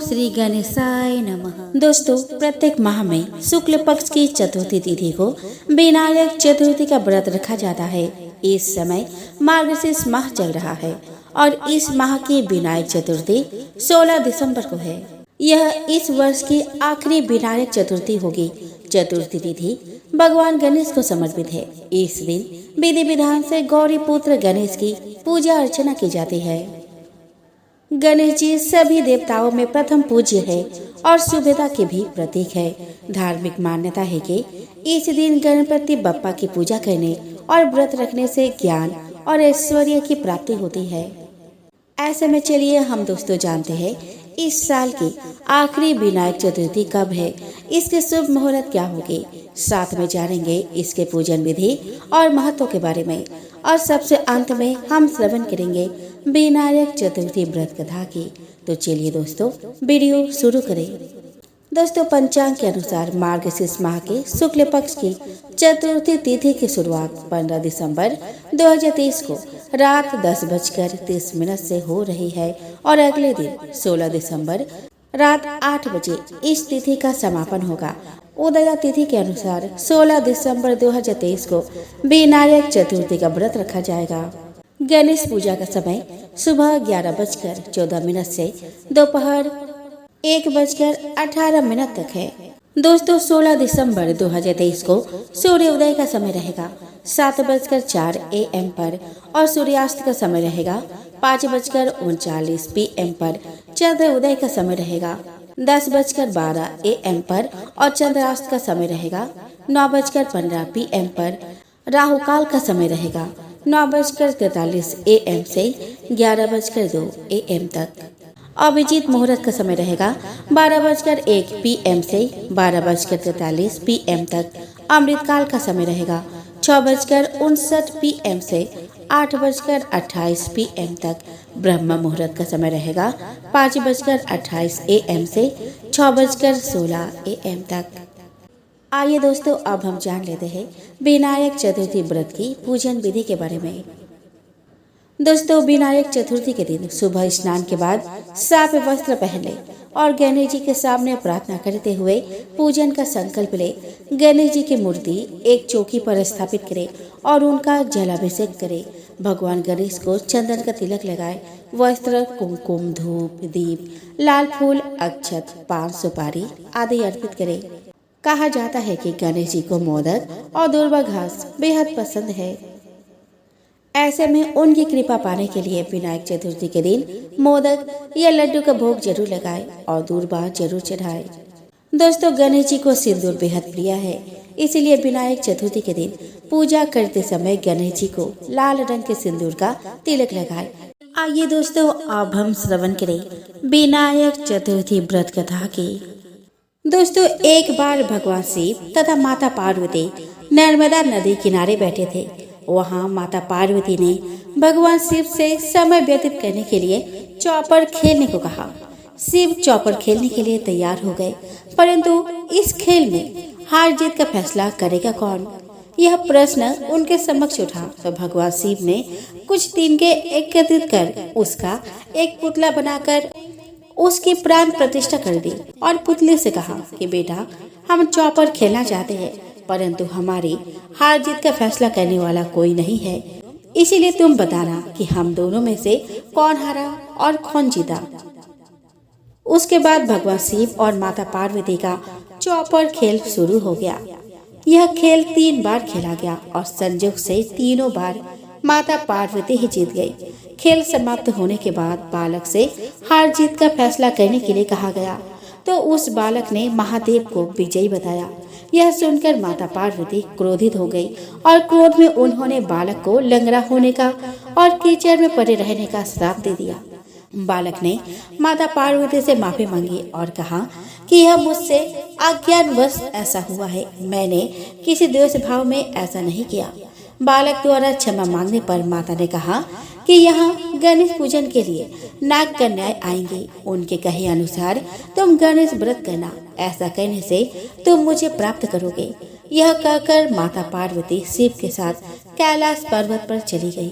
श्री गणेशाय नमः। दोस्तों, प्रत्येक माह में शुक्ल पक्ष की चतुर्थी तिथि को विनायक चतुर्थी का व्रत रखा जाता है। इस समय मार्गशीर्ष माह चल रहा है और इस माह की विनायक चतुर्थी 16 दिसंबर को है। यह इस वर्ष की आखिरी विनायक चतुर्थी होगी। चतुर्थी तिथि भगवान गणेश को समर्पित है। इस दिन विधि विधान से गौरी पुत्र गणेश की पूजा अर्चना की जाती है। गणेश जी सभी देवताओं में प्रथम पूज्य है और शुभता के भी प्रतीक है। धार्मिक मान्यता है कि इस दिन गणपति बप्पा की पूजा करने और व्रत रखने से ज्ञान और ऐश्वर्य की प्राप्ति होती है। ऐसे में चलिए हम दोस्तों जानते हैं इस साल की आखिरी विनायक चतुर्थी कब है, इसके शुभ मुहूर्त क्या होगी। साथ में जानेंगे इसके पूजन विधि और महत्व के बारे में और सबसे अंत में हम श्रवण करेंगे विनायक चतुर्थी व्रत कथा की। तो चलिए दोस्तों वीडियो शुरू करें। दोस्तों, पंचांग के अनुसार मार्गशीर्ष माह के शुक्ल पक्ष की चतुर्थी तिथि की शुरुआत 15 दिसंबर 2023 को रात 10:30 से हो रही है और अगले दिन 16 दिसंबर रात 8 बजे इस तिथि का समापन होगा। उदया तिथि के अनुसार 16 दिसंबर 2023 को विनायक चतुर्थी का व्रत रखा जाएगा। गणेश पूजा का समय सुबह 11:14 से दोपहर 1:18 तक है। दोस्तों, 16 दिसंबर 2023 को सूर्य उदय का समय रहेगा 7:04 AM पर और सूर्यास्त का समय रहेगा 5:39 PM पर। चंद्र उदय का समय रहेगा 10:12 AM पर और चंद्रास्त का समय रहेगा 9:15 PM पर। राहु काल का समय रहेगा 9:43 AM से 11:02 AM तक। अभिजीत मुहूर्त का समय रहेगा 12:01 PM से 12:43 PM तक। अमृत काल का समय रहेगा 6:59 PM से 8:28 PM तक। ब्रह्म मुहूर्त का समय रहेगा 5:28 AM से 6:16 AM तक। आइए दोस्तों, अब हम जान लेते हैं विनायक चतुर्थी व्रत की पूजन विधि के बारे में। दोस्तों, विनायक चतुर्थी के दिन सुबह स्नान के बाद साफ वस्त्र पहन ले और गणेश जी के सामने प्रार्थना करते हुए पूजन का संकल्प ले। गणेश जी की मूर्ति एक चौकी पर स्थापित करे और उनका जलाभिषेक करे। भगवान गणेश को चंदन का तिलक लगाए। वस्त्र, कुमकुम, धूप, दीप, लाल फूल, अक्षत, पान, सुपारी आदि अर्पित करे। कहा जाता है कि गणेश जी को मोदक और दूर्वा घास बेहद पसंद है। ऐसे में उनकी कृपा पाने के लिए विनायक चतुर्थी के दिन मोदक या लड्डू का भोग जरूर लगाए और दूर्वा जरूर चढ़ाए। दोस्तों, गणेश जी को सिंदूर बेहद प्रिय है, इसलिए विनायक चतुर्थी के दिन पूजा करते समय गणेश जी को लाल रंग के सिंदूर का तिलक लगाए। आइए दोस्तों, अब हम श्रवण करें विनायक चतुर्थी व्रत कथा की। दोस्तों, एक बार भगवान शिव तथा माता पार्वती नर्मदा नदी किनारे बैठे थे। वहाँ माता पार्वती ने भगवान शिव से समय व्यतीत करने के लिए चौपर खेलने को कहा। शिव चौपर खेलने के लिए तैयार हो गए, परंतु इस खेल में हार जीत का फैसला करेगा कौन, यह प्रश्न उनके समक्ष उठा। तो भगवान शिव ने कुछ तिनके एकत्रित कर उसका एक पुतला बनाकर उसकी प्राण प्रतिष्ठा कर दी और पुतले से कहा कि बेटा, हम चौपर खेलना चाहते हैं, परंतु हमारी हार जीत का फैसला करने वाला कोई नहीं है, इसीलिए तुम बताना कि हम दोनों में से कौन हारा और कौन जीता। उसके बाद भगवान शिव और माता पार्वती का चौपर खेल शुरू हो गया। यह खेल 3 बार खेला गया और संयोग से तीनों बार माता पार्वती ही जीत गई। खेल समाप्त होने के बाद बालक से हार जीत का फैसला करने के लिए कहा गया, तो उस बालक ने महादेव को विजयी बताया। यह सुनकर माता पार्वती क्रोधित हो गई और क्रोध में उन्होंने बालक को लंगड़ा होने का और कीचड़ में पड़े रहने का श्राप दे दिया। बालक ने माता पार्वती से माफी मांगी और कहा कि यह मुझसे अज्ञानवश ऐसा हुआ है, मैंने किसी द्वेष भाव में ऐसा नहीं किया। बालक द्वारा क्षमा मांगने पर माता ने कहा कि यहाँ गणेश पूजन के लिए नाग कन्याएं आएंगी, उनके कहे अनुसार तुम गणेश व्रत करना, ऐसा करने से तुम मुझे प्राप्त करोगे। यह कहकर माता पार्वती शिव के साथ कैलाश पर्वत पर चली गई।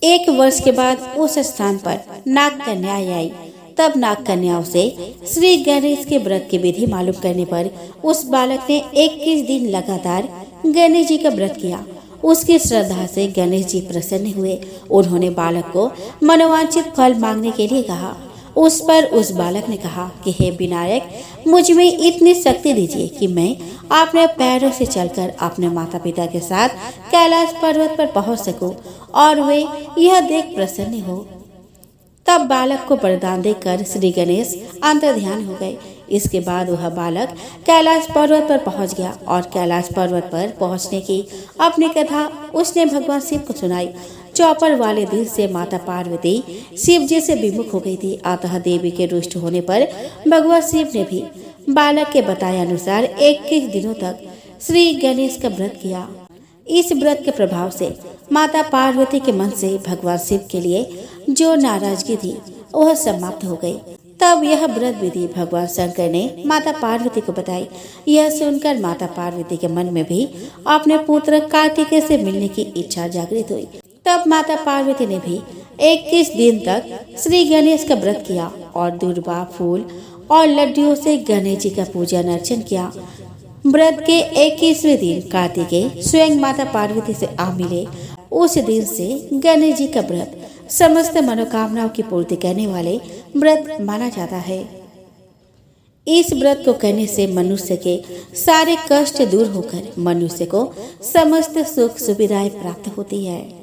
1 वर्ष के बाद उस स्थान पर नाग कन्याएं आई। तब नाग कन्याओं से श्री गणेश के व्रत की विधि मालूम करने पर उस बालक ने 21 दिन लगातार गणेश जी का व्रत किया। उसकी श्रद्धा से गणेश जी प्रसन्न हुए। उन्होंने बालक को मनोवांछित फल मांगने के लिए कहा। उस पर उस बालक ने कहा कि हे विनायक, मुझ में इतनी शक्ति दीजिए कि मैं अपने पैरों से चलकर अपने माता पिता के साथ कैलाश पर्वत पर पहुंच सकूं और वे यह देख प्रसन्न हो। तब बालक को वरदान देकर श्री गणेश अंतर्ध्यान हो गए। इसके बाद वह बालक कैलाश पर्वत पर पहुंच गया और कैलाश पर्वत पर पहुंचने की अपनी कथा उसने भगवान शिव को सुनाई। चौपर वाले दिन से माता पार्वती शिव जी से विमुख हो गई थी। अतः देवी के रुष्ट होने पर भगवान शिव ने भी बालक के बताए अनुसार 21 दिनों तक श्री गणेश का व्रत किया। इस व्रत के प्रभाव से माता पार्वती के मन से भगवान शिव के लिए जो नाराजगी थी वह समाप्त हो गई। तब यह व्रत विधि भगवान शंकर ने माता पार्वती को बताई। यह सुनकर माता पार्वती के मन में भी अपने पुत्र कार्तिकेय से मिलने की इच्छा जागृत हुई। तब माता पार्वती ने भी 21 दिन तक श्री गणेश का व्रत किया और दूर्वा, फूल और लड्डुओं से गणेश जी का पूजन अर्चन किया। व्रत के 21वें दिन कार्तिकेय स्वयं माता पार्वती से आ मिले। उस दिन से गणेश जी का व्रत समस्त मनोकामनाओं की पूर्ति करने वाले व्रत माना जाता है। इस व्रत को करने से मनुष्य के सारे कष्ट दूर होकर मनुष्य को समस्त सुख सुविधाएं प्राप्त होती है।